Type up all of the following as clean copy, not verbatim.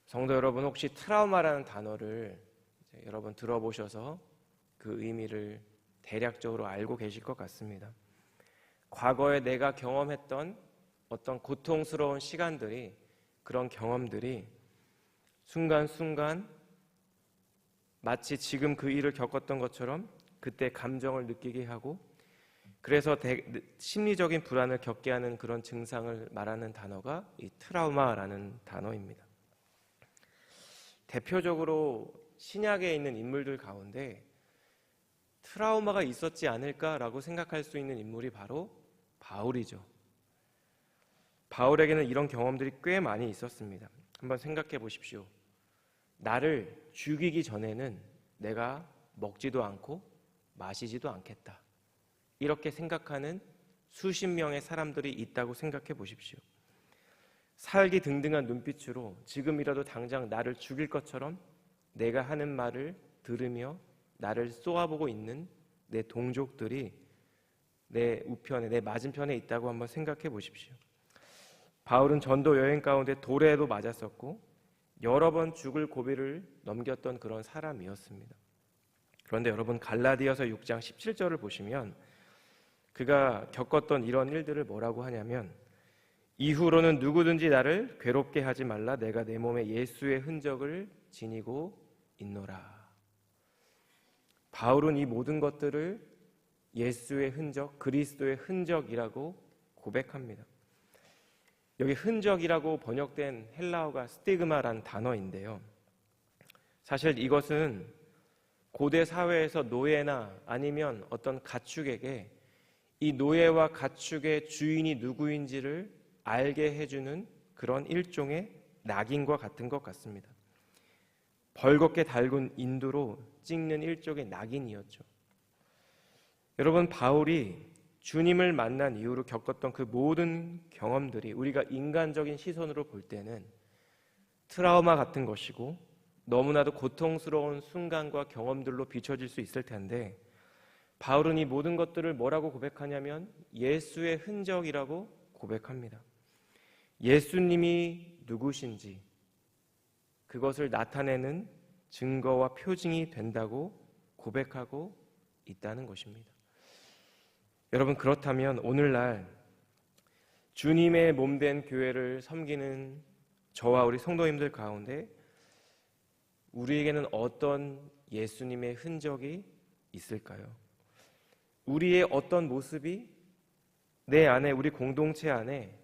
성도 여러분, 혹시 트라우마라는 단어를 여러분 들어보셔서 그 의미를 대략적으로 알고 계실 것 같습니다. 과거에 내가 경험했던 어떤 고통스러운 시간들이, 그런 경험들이 순간순간 마치 지금 그 일을 겪었던 것처럼 그때 감정을 느끼게 하고, 그래서 심리적인 불안을 겪게 하는 그런 증상을 말하는 단어가 이 트라우마라는 단어입니다. 대표적으로 신약에 있는 인물들 가운데 트라우마가 있었지 않을까라고 생각할 수 있는 인물이 바로 바울이죠. 바울에게는 이런 경험들이 꽤 많이 있었습니다. 한번 생각해 보십시오. 나를 죽이기 전에는 내가 먹지도 않고 마시지도 않겠다, 이렇게 생각하는 수십 명의 사람들이 있다고 생각해 보십시오. 살기 등등한 눈빛으로 지금이라도 당장 나를 죽일 것처럼 내가 하는 말을 들으며 나를 쏘아보고 있는 내 동족들이 내 우편에, 내 맞은편에 있다고 한번 생각해 보십시오. 바울은 전도 여행 가운데 돌에도 맞았었고 여러 번 죽을 고비를 넘겼던 그런 사람이었습니다. 그런데 여러분, 갈라디아서 6장 17절을 보시면 그가 겪었던 이런 일들을 뭐라고 하냐면, 이후로는 누구든지 나를 괴롭게 하지 말라. 내가 내 몸에 예수의 흔적을 지니고 있노라. 바울은 이 모든 것들을 예수의 흔적, 그리스도의 흔적이라고 고백합니다. 여기 흔적이라고 번역된 헬라어가 스티그마라는 단어인데요, 사실 이것은 고대 사회에서 노예나 아니면 어떤 가축에게 이 노예와 가축의 주인이 누구인지를 알게 해주는 그런 일종의 낙인과 같은 것 같습니다. 벌겋게 달군 인두로 찍는 일종의 낙인이었죠. 여러분, 바울이 주님을 만난 이후로 겪었던 그 모든 경험들이 우리가 인간적인 시선으로 볼 때는 트라우마 같은 것이고 너무나도 고통스러운 순간과 경험들로 비춰질 수 있을 텐데, 바울은 이 모든 것들을 뭐라고 고백하냐면 예수의 흔적이라고 고백합니다. 예수님이 누구신지 그것을 나타내는 증거와 표징이 된다고 고백하고 있다는 것입니다. 여러분, 그렇다면 오늘날 주님의 몸된 교회를 섬기는 저와 우리 성도님들 가운데 우리에게는 어떤 예수님의 흔적이 있을까요? 우리의 어떤 모습이 내 안에, 우리 공동체 안에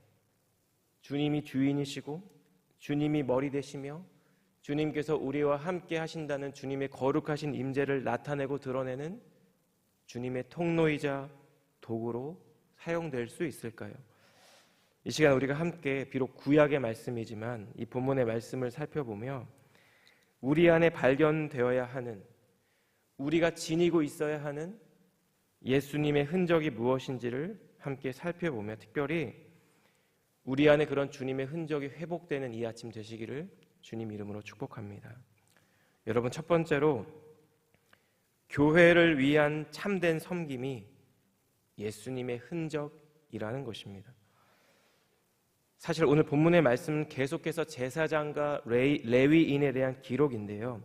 주님이 주인이시고 주님이 머리 되시며 주님께서 우리와 함께 하신다는 주님의 거룩하신 임재를 나타내고 드러내는 주님의 통로이자 도구로 사용될 수 있을까요? 이 시간 우리가 함께 비록 구약의 말씀이지만 이 본문의 말씀을 살펴보며 우리 안에 발견되어야 하는, 우리가 지니고 있어야 하는 예수님의 흔적이 무엇인지를 함께 살펴보며 특별히 우리 안에 그런 주님의 흔적이 회복되는 이 아침 되시기를 주님 이름으로 축복합니다. 여러분, 첫 번째로 교회를 위한 참된 섬김이 예수님의 흔적이라는 것입니다. 사실 오늘 본문의 말씀은 계속해서 제사장과 레위인에 대한 기록인데요,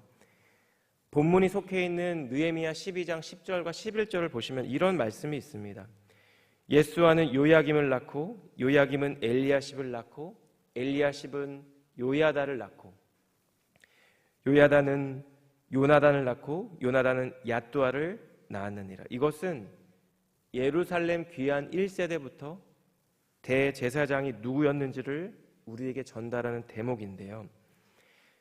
본문이 속해 있는 느헤미야 12장 10절과 11절을 보시면 이런 말씀이 있습니다. 예수아는 요야김을 낳고 요야김은 엘리야십을 낳고 엘리야십은 요야다를 낳고 요야다는 요나단을 낳고 요나단은 얏두아를 낳았느니라. 이것은 예루살렘 귀환 1세대부터 대제사장이 누구였는지를 우리에게 전달하는 대목인데요,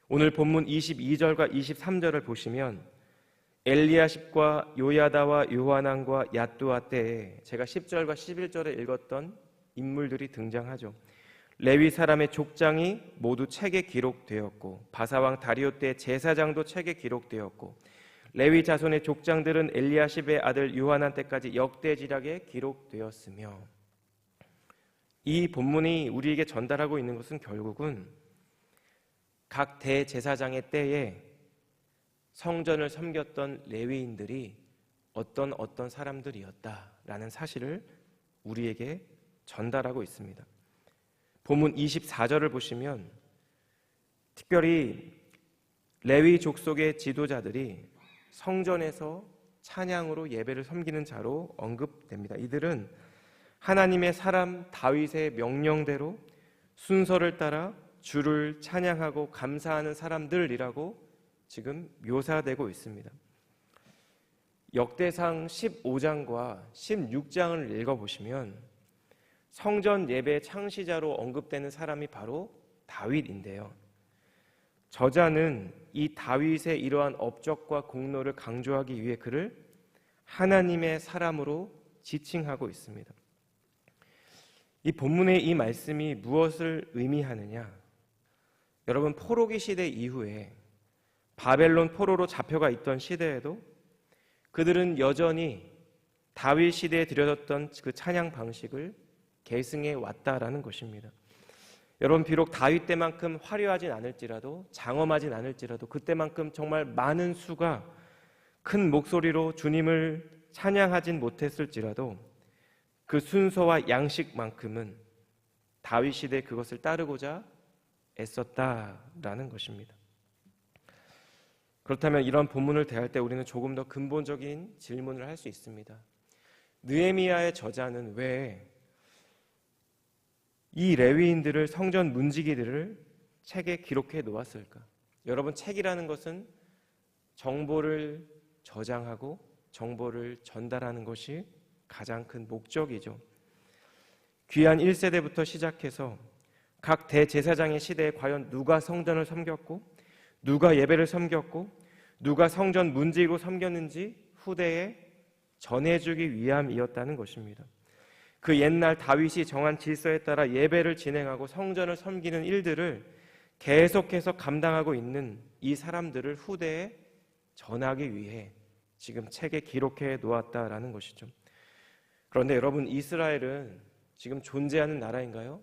오늘 본문 22절과 23절을 보시면 엘리야십과 요야다와 요하난과 얏두아 때에 제가 10절과 11절에 읽었던 인물들이 등장하죠. 레위 사람의 족장이 모두 책에 기록되었고 바사왕 다리오 때 제사장도 책에 기록되었고 레위 자손의 족장들은 엘리야십의 아들 요하난 때까지 역대지략에 기록되었으며, 이 본문이 우리에게 전달하고 있는 것은 결국은 각 대제사장의 때에 성전을 섬겼던 레위인들이 어떤 사람들이었다라는 사실을 우리에게 전달하고 있습니다. 본문 24절을 보시면 특별히 레위 족속의 지도자들이 성전에서 찬양으로 예배를 섬기는 자로 언급됩니다. 이들은 하나님의 사람 다윗의 명령대로 순서를 따라 주를 찬양하고 감사하는 사람들이라고 지금 묘사되고 있습니다. 역대상 15장과 16장을 읽어보시면 성전 예배 창시자로 언급되는 사람이 바로 다윗인데요. 저자는 이 다윗의 이러한 업적과 공로를 강조하기 위해 그를 하나님의 사람으로 지칭하고 있습니다. 이 본문의 이 말씀이 무엇을 의미하느냐? 여러분, 포로기 시대 이후에 바벨론 포로로 잡혀가 있던 시대에도 그들은 여전히 다윗 시대에 드려졌던 그 찬양 방식을 계승해 왔다라는 것입니다. 여러분, 비록 다윗 때만큼 화려하진 않을지라도, 장엄하진 않을지라도, 그때만큼 정말 많은 수가 큰 목소리로 주님을 찬양하진 못했을지라도 그 순서와 양식만큼은 다윗 시대에 그것을 따르고자 애썼다라는 것입니다. 그렇다면 이런 본문을 대할 때 우리는 조금 더 근본적인 질문을 할 수 있습니다. 느헤미야의 저자는 왜 이 레위인들을, 성전 문지기들을 책에 기록해 놓았을까? 여러분, 책이라는 것은 정보를 저장하고 정보를 전달하는 것이 가장 큰 목적이죠. 귀한 1세대부터 시작해서 각 대제사장의 시대에 과연 누가 성전을 섬겼고 누가 예배를 섬겼고 누가 성전 문지기로 섬겼는지 후대에 전해주기 위함이었다는 것입니다. 그 옛날 다윗이 정한 질서에 따라 예배를 진행하고 성전을 섬기는 일들을 계속해서 감당하고 있는 이 사람들을 후대에 전하기 위해 지금 책에 기록해 놓았다라는 것이죠. 그런데 여러분, 이스라엘은 지금 존재하는 나라인가요?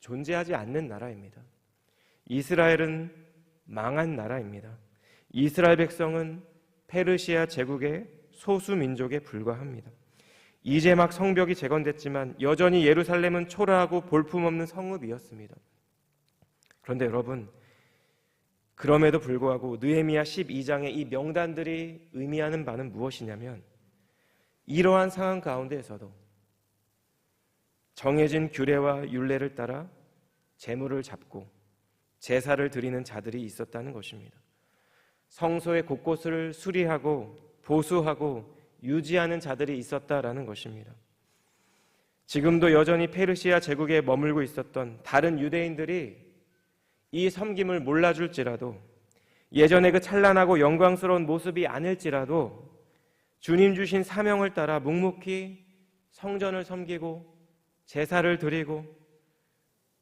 존재하지 않는 나라입니다. 이스라엘은 망한 나라입니다. 이스라엘 백성은 페르시아 제국의 소수 민족에 불과합니다. 이제 막 성벽이 재건됐지만 여전히 예루살렘은 초라하고 볼품없는 성읍이었습니다. 그런데 여러분, 그럼에도 불구하고 느헤미야 12장의 이 명단들이 의미하는 바는 무엇이냐면, 이러한 상황 가운데에서도 정해진 규례와 율례를 따라 제물을 잡고 제사를 드리는 자들이 있었다는 것입니다. 성소의 곳곳을 수리하고 보수하고 유지하는 자들이 있었다라는 것입니다. 지금도 여전히 페르시아 제국에 머물고 있었던 다른 유대인들이 이 섬김을 몰라줄지라도, 예전의 그 찬란하고 영광스러운 모습이 아닐지라도 주님 주신 사명을 따라 묵묵히 성전을 섬기고 제사를 드리고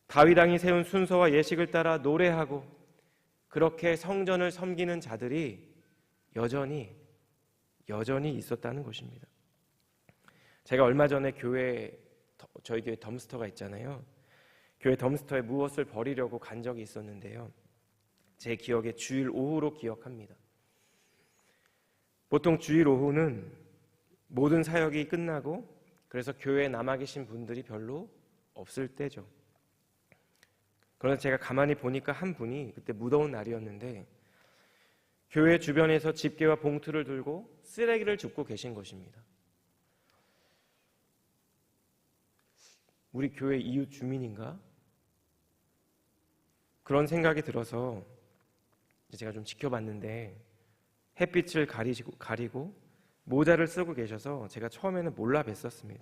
다윗 왕이 세운 순서와 예식을 따라 노래하고 그렇게 성전을 섬기는 자들이 여전히 있었다는 것입니다. 제가 얼마 전에 저희 교회 덤스터가 있잖아요. 교회 덤스터에 무엇을 버리려고 간 적이 있었는데요. 제 기억에 주일 오후로 기억합니다. 보통 주일 오후는 모든 사역이 끝나고 그래서 교회에 남아 계신 분들이 별로 없을 때죠. 그런데 제가 가만히 보니까 한 분이, 그때 무더운 날이었는데 교회 주변에서 집게와 봉투를 들고 쓰레기를 줍고 계신 것입니다. 우리 교회 이웃 주민인가? 그런 생각이 들어서 제가 좀 지켜봤는데 햇빛을 가리고 모자를 쓰고 계셔서 제가 처음에는 몰라 뵀었습니다.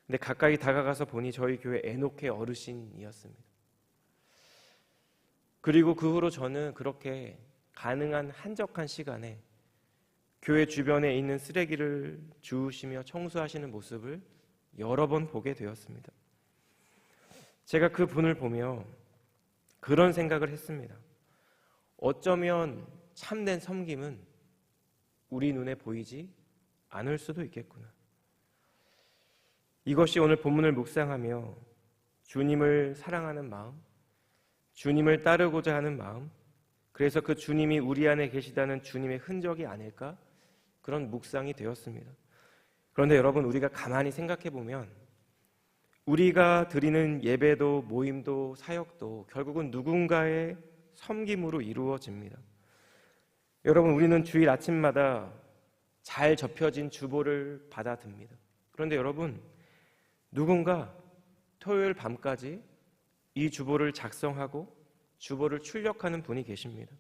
근데 가까이 다가가서 보니 저희 교회 에녹회 어르신이었습니다. 그리고 그 후로 저는 그렇게 가능한 한적한 시간에 교회 주변에 있는 쓰레기를 주우시며 청소하시는 모습을 여러 번 보게 되었습니다. 제가 그 분을 보며 그런 생각을 했습니다. 어쩌면 참된 섬김은 우리 눈에 보이지 않을 수도 있겠구나. 이것이 오늘 본문을 묵상하며 주님을 사랑하는 마음, 주님을 따르고자 하는 마음, 그래서 그 주님이 우리 안에 계시다는 주님의 흔적이 아닐까? 그런 묵상이 되었습니다. 그런데 여러분, 우리가 가만히 생각해 보면 우리가 드리는 예배도 모임도 사역도 결국은 누군가의 섬김으로 이루어집니다. 여러분, 우리는 주일 아침마다 잘 접혀진 주보를 받아듭니다. 그런데 여러분, 누군가 토요일 밤까지 이 주보를 작성하고 주보를 출력하는 분이 계십니다.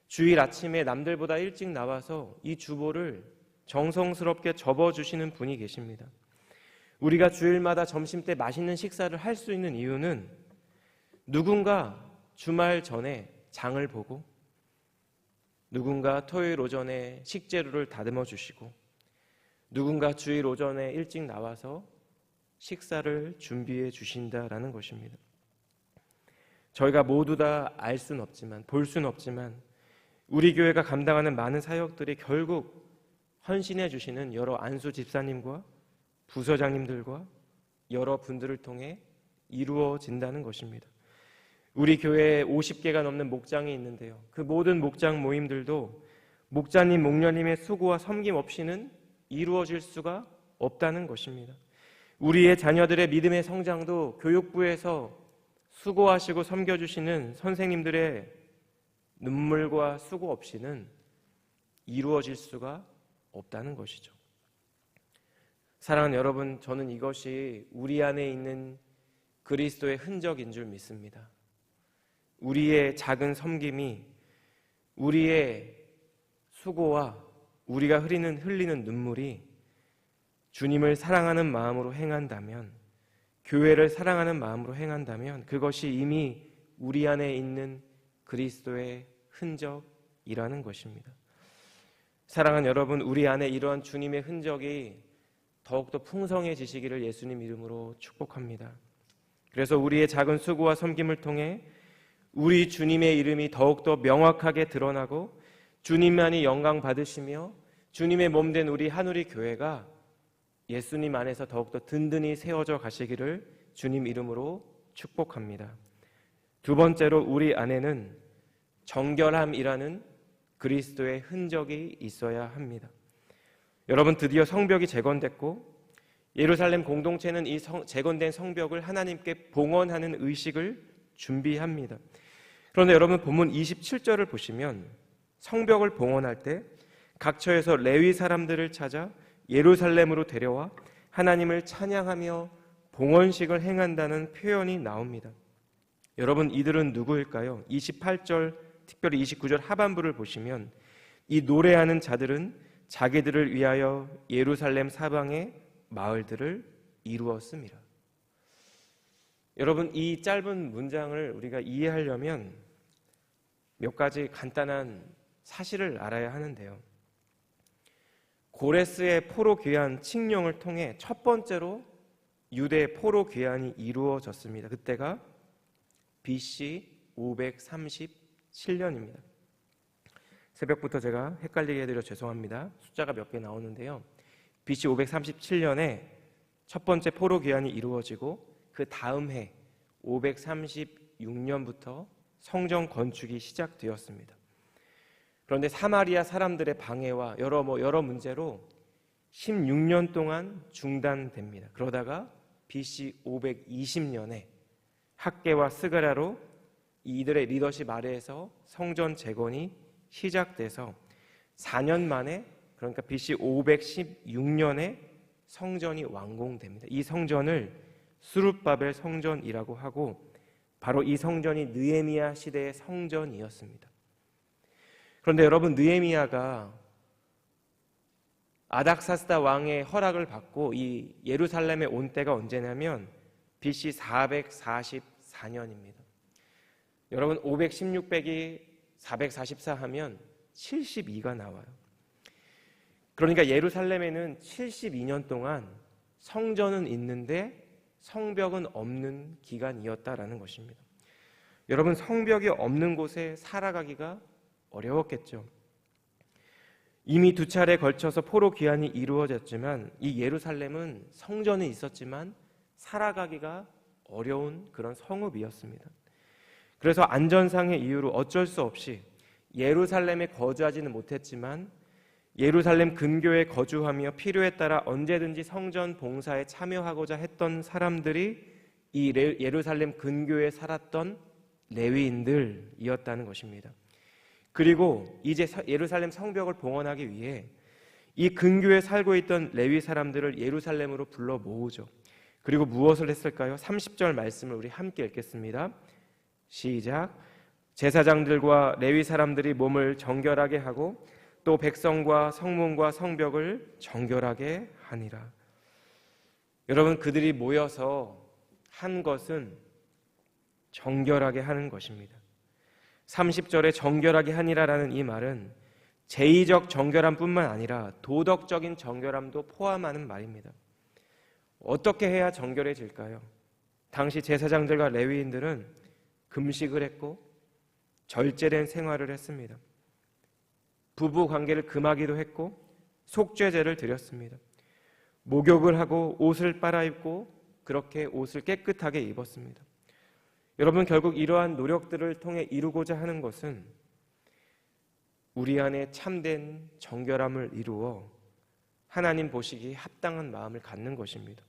주일 아침에 남들보다 일찍 나와서 이 주보를 정성스럽게 접어주시는 분이 계십니다. 우리가 주일마다 점심때 맛있는 식사를 할 수 있는 이유는 누군가 주말 전에 장을 보고, 누군가 토요일 오전에 식재료를 다듬어 주시고, 누군가 주일 오전에 일찍 나와서 식사를 준비해 주신다라는 것입니다. 저희가 모두 다 알 수는 없지만, 볼 수는 없지만 우리 교회가 감당하는 많은 사역들이 결국 헌신해 주시는 여러 안수 집사님과 부서장님들과 여러 분들을 통해 이루어진다는 것입니다. 우리 교회에 50개가 넘는 목장이 있는데요, 그 모든 목장 모임들도 목자님, 목녀님의 수고와 섬김 없이는 이루어질 수가 없다는 것입니다. 우리의 자녀들의 믿음의 성장도 교육부에서 수고하시고 섬겨주시는 선생님들의 눈물과 수고 없이는 이루어질 수가 없다는 것이죠. 사랑하는 여러분, 저는 이것이 우리 안에 있는 그리스도의 흔적인 줄 믿습니다. 우리의 작은 섬김이 우리의 수고와 우리가 흘리는 눈물이 주님을 사랑하는 마음으로 행한다면, 교회를 사랑하는 마음으로 행한다면 그것이 이미 우리 안에 있는 그리스도의 흔적이라는 것입니다. 사랑하는 여러분, 우리 안에 이러한 주님의 흔적이 더욱더 풍성해지시기를 예수님 이름으로 축복합니다. 그래서 우리의 작은 수고와 섬김을 통해 우리 주님의 이름이 더욱더 명확하게 드러나고 주님만이 영광 받으시며 주님의 몸된 우리 한우리 교회가 예수님 안에서 더욱더 든든히 세워져 가시기를 주님 이름으로 축복합니다. 두 번째로, 우리 안에는 정결함이라는 그리스도의 흔적이 있어야 합니다. 여러분, 드디어 성벽이 재건됐고 예루살렘 공동체는 이 재건된 성벽을 하나님께 봉헌하는 의식을 준비합니다. 그런데 여러분, 본문 27절을 보시면 성벽을 봉헌할 때 각처에서 레위 사람들을 찾아 예루살렘으로 데려와 하나님을 찬양하며 봉헌식을 행한다는 표현이 나옵니다. 여러분, 이들은 누구일까요? 28절, 특별히 29절 하반부를 보시면 이 노래하는 자들은 자기들을 위하여 예루살렘 사방의 마을들을 이루었습니다. 여러분, 이 짧은 문장을 우리가 이해하려면 몇 가지 간단한 사실을 알아야 하는데요, 고레스의 포로 귀환 칙령을 통해 첫 번째로 유대 포로 귀환이 이루어졌습니다. 그때가 BC 537년입니다. 새벽부터 제가 헷갈리게 해드려 죄송합니다. 숫자가 몇 개 나오는데요, BC 537년에 첫 번째 포로 귀환이 이루어지고 그 다음 해 536년부터 성전 건축이 시작되었습니다. 그런데 사마리아 사람들의 방해와 여러 문제로 16년 동안 중단됩니다. 그러다가 BC 520년에 학개와 스가랴로 이들의 리더십 아래에서 성전 재건이 시작돼서 4년 만에, 그러니까 BC 516년에 성전이 완공됩니다. 이 성전을 스룹바벨 성전이라고 하고 바로 이 성전이 느헤미야 시대의 성전이었습니다. 그런데 여러분, 느헤미야가 아닥사스다 왕의 허락을 받고 이 예루살렘에 온 때가 언제냐면 BC 444년입니다. 여러분, 516 빼기 444 하면 72가 나와요. 그러니까 예루살렘에는 72년 동안 성전은 있는데 성벽은 없는 기간이었다라는 것입니다. 여러분, 성벽이 없는 곳에 살아가기가 어려웠겠죠. 이미 두 차례 걸쳐서 포로 귀환이 이루어졌지만 이 예루살렘은 성전이 있었지만 살아가기가 어려운 그런 성읍이었습니다. 그래서 안전상의 이유로 어쩔 수 없이 예루살렘에 거주하지는 못했지만 예루살렘 근교에 거주하며 필요에 따라 언제든지 성전 봉사에 참여하고자 했던 사람들이 이 예루살렘 근교에 살았던 레위인들이었다는 것입니다. 그리고 이제 예루살렘 성벽을 봉헌하기 위해 이 근교에 살고 있던 레위 사람들을 예루살렘으로 불러 모으죠. 그리고 무엇을 했을까요? 30절 말씀을 우리 함께 읽겠습니다. 시작. 제사장들과 레위 사람들이 몸을 정결하게 하고 또 백성과 성문과 성벽을 정결하게 하니라. 여러분, 그들이 모여서 한 것은 정결하게 하는 것입니다. 30절에 정결하게 하니라라는 이 말은 제의적 정결함뿐만 아니라 도덕적인 정결함도 포함하는 말입니다. 어떻게 해야 정결해질까요? 당시 제사장들과 레위인들은 금식을 했고 절제된 생활을 했습니다. 부부 관계를 금하기도 했고 속죄제를 드렸습니다. 목욕을 하고 옷을 빨아입고 그렇게 옷을 깨끗하게 입었습니다. 여러분, 결국 이러한 노력들을 통해 이루고자 하는 것은 우리 안에 참된 정결함을 이루어 하나님 보시기에 합당한 마음을 갖는 것입니다.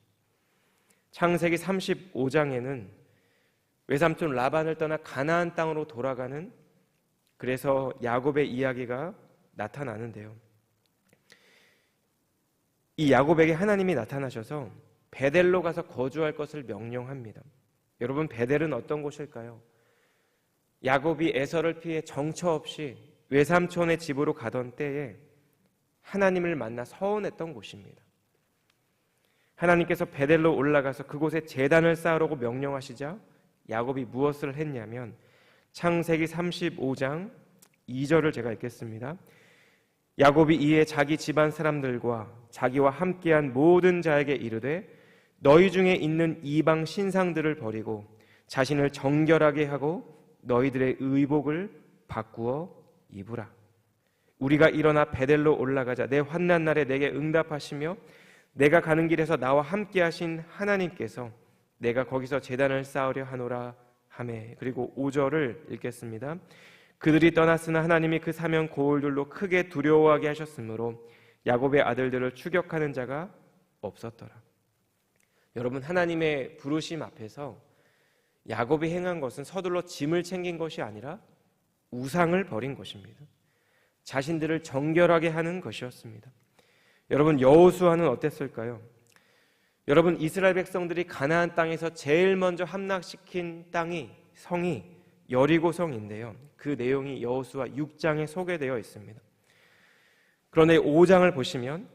창세기 35장에는 외삼촌 라반을 떠나 가나안 땅으로 돌아가는, 그래서 야곱의 이야기가 나타나는데요. 이 야곱에게 하나님이 나타나셔서 베델로 가서 거주할 것을 명령합니다. 여러분, 베델은 어떤 곳일까요? 야곱이 에서를 피해 정처 없이 외삼촌의 집으로 가던 때에 하나님을 만나 서원했던 곳입니다. 하나님께서 베델로 올라가서 그곳에 제단을 쌓으라고 명령하시자 야곱이 무엇을 했냐면 창세기 35장 2절을 제가 읽겠습니다. 야곱이 이에 자기 집안 사람들과 자기와 함께한 모든 자에게 이르되 너희 중에 있는 이방 신상들을 버리고 자신을 정결하게 하고 너희들의 의복을 바꾸어 입으라. 우리가 일어나 베델로 올라가자. 내 환난 날에 내게 응답하시며 내가 가는 길에서 나와 함께 하신 하나님께서 내가 거기서 제단을 쌓으려 하노라 하매. 그리고 5절을 읽겠습니다. 그들이 떠났으나 하나님이 그 사면 고을들로 크게 두려워하게 하셨으므로 야곱의 아들들을 추격하는 자가 없었더라. 여러분, 하나님의 부르심 앞에서 야곱이 행한 것은 서둘러 짐을 챙긴 것이 아니라 우상을 버린 것입니다. 자신들을 정결하게 하는 것이었습니다. 여러분, 여호수아는 어땠을까요? 여러분, 이스라엘 백성들이 가나안 땅에서 제일 먼저 함락시킨 성이 여리고성인데요. 그 내용이 여호수아 6장에 소개되어 있습니다. 그런데 5장을 보시면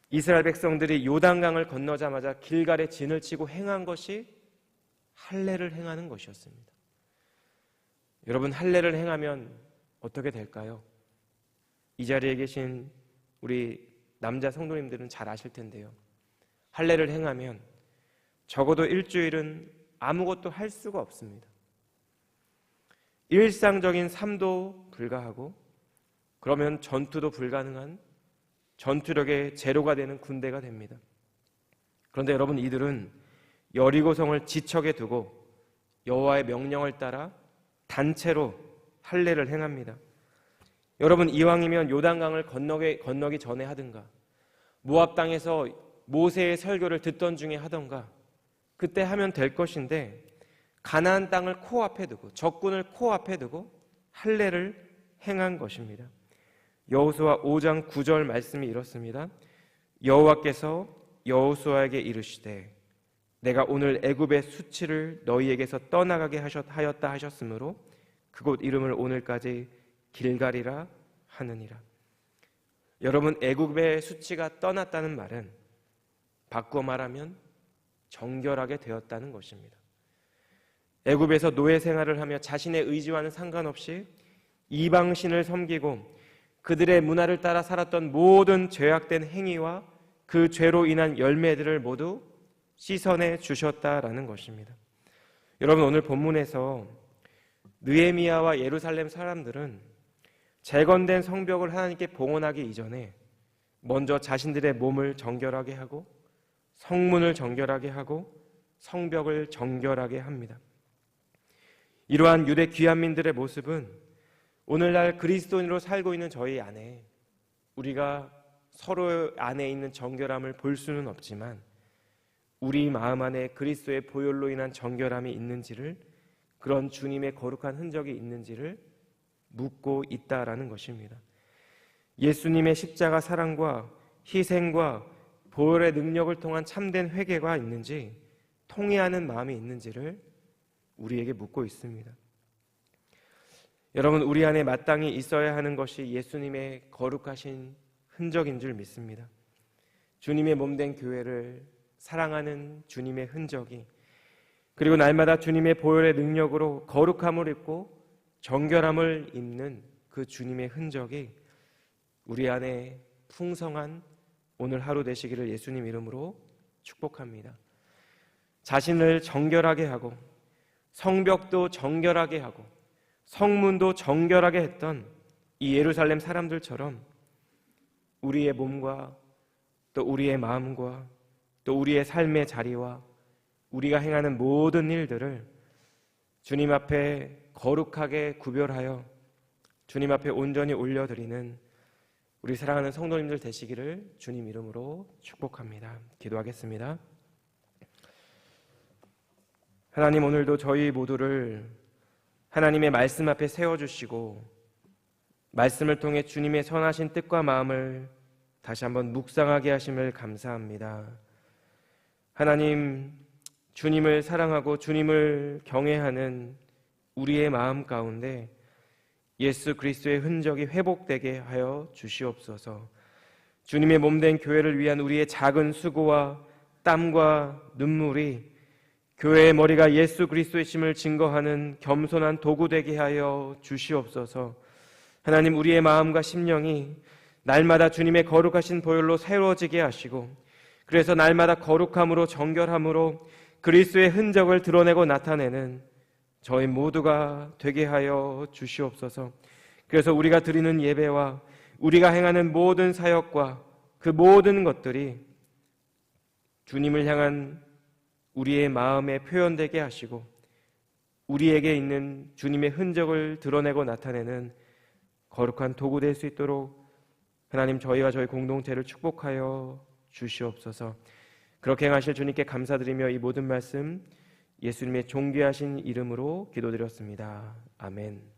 이스라엘 백성들이 요단강을 건너자마자 길갈에 진을 치고 행한 것이 할례를 행하는 것이었습니다. 여러분, 할례를 행하면 어떻게 될까요? 이 자리에 계신 우리 남자 성도님들은 잘 아실 텐데요. 할례를 행하면 적어도 일주일은 아무것도 할 수가 없습니다. 일상적인 삶도 불가하고 그러면 전투도 불가능한 전투력의 제로가 되는 군대가 됩니다. 그런데 여러분, 이들은 여리고성을 지척에 두고 여호와의 명령을 따라 단체로 할례를 행합니다. 여러분, 이왕이면 요단강을 건너기 전에 하든가 모압 땅에서 모세의 설교를 듣던 중에 하던가 그때 하면 될 것인데 가나안 땅을 코앞에 두고 적군을 코앞에 두고 할례를 행한 것입니다. 여호수아 5장 9절 말씀이 이렇습니다. 여호와께서 여호수아에게 이르시되 내가 오늘 애굽의 수치를 너희에게서 떠나가게 하였다 하셨으므로 그곳 이름을 오늘까지 길갈이라 하느니라. 여러분, 애굽의 수치가 떠났다는 말은 바꾸어 말하면 정결하게 되었다는 것입니다. 애굽에서 노예 생활을 하며 자신의 의지와는 상관없이 이방신을 섬기고 그들의 문화를 따라 살았던 모든 죄악된 행위와 그 죄로 인한 열매들을 모두 씻어내 주셨다라는 것입니다. 여러분, 오늘 본문에서 느헤미야와 예루살렘 사람들은 재건된 성벽을 하나님께 봉헌하기 이전에 먼저 자신들의 몸을 정결하게 하고 성문을 정결하게 하고 성벽을 정결하게 합니다. 이러한 유대 귀한민들의 모습은 오늘날 그리스도인으로 살고 있는 저희 안에 우리가 서로 안에 있는 정결함을 볼 수는 없지만 우리 마음 안에 그리스도의 보혈로 인한 정결함이 있는지를, 그런 주님의 거룩한 흔적이 있는지를 묻고 있다라는 것입니다. 예수님의 십자가 사랑과 희생과 보혈의 능력을 통한 참된 회개가 있는지, 통회하는 마음이 있는지를 우리에게 묻고 있습니다. 여러분, 우리 안에 마땅히 있어야 하는 것이 예수님의 거룩하신 흔적인 줄 믿습니다. 주님의 몸된 교회를 사랑하는 주님의 흔적이, 그리고 날마다 주님의 보혈의 능력으로 거룩함을 입고 정결함을 입는 그 주님의 흔적이 우리 안에 풍성한 오늘 하루 되시기를 예수님 이름으로 축복합니다. 자신을 정결하게 하고 성벽도 정결하게 하고 성문도 정결하게 했던 이 예루살렘 사람들처럼 우리의 몸과 또 우리의 마음과 또 우리의 삶의 자리와 우리가 행하는 모든 일들을 주님 앞에 거룩하게 구별하여 주님 앞에 온전히 올려드리는 우리 사랑하는 성도님들 되시기를 주님 이름으로 축복합니다. 기도하겠습니다. 하나님, 오늘도 저희 모두를 하나님의 말씀 앞에 세워주시고 말씀을 통해 주님의 선하신 뜻과 마음을 다시 한번 묵상하게 하심을 감사합니다. 하나님, 주님을 사랑하고 주님을 경외하는 우리의 마음 가운데 예수 그리스도의 흔적이 회복되게 하여 주시옵소서. 주님의 몸된 교회를 위한 우리의 작은 수고와 땀과 눈물이 교회의 머리가 예수 그리스도의 심을 증거하는 겸손한 도구 되게 하여 주시옵소서. 하나님, 우리의 마음과 심령이 날마다 주님의 거룩하신 보혈로 새로워지게 하시고, 그래서 날마다 거룩함으로 정결함으로 그리스도의 흔적을 드러내고 나타내는 저희 모두가 되게 하여 주시옵소서. 그래서 우리가 드리는 예배와 우리가 행하는 모든 사역과 그 모든 것들이 주님을 향한 우리의 마음에 표현되게 하시고 우리에게 있는 주님의 흔적을 드러내고 나타내는 거룩한 도구 될 수 있도록 하나님, 저희와 저희 공동체를 축복하여 주시옵소서. 그렇게 행하실 주님께 감사드리며 이 모든 말씀 예수님의 존귀하신 이름으로 기도드렸습니다. 아멘.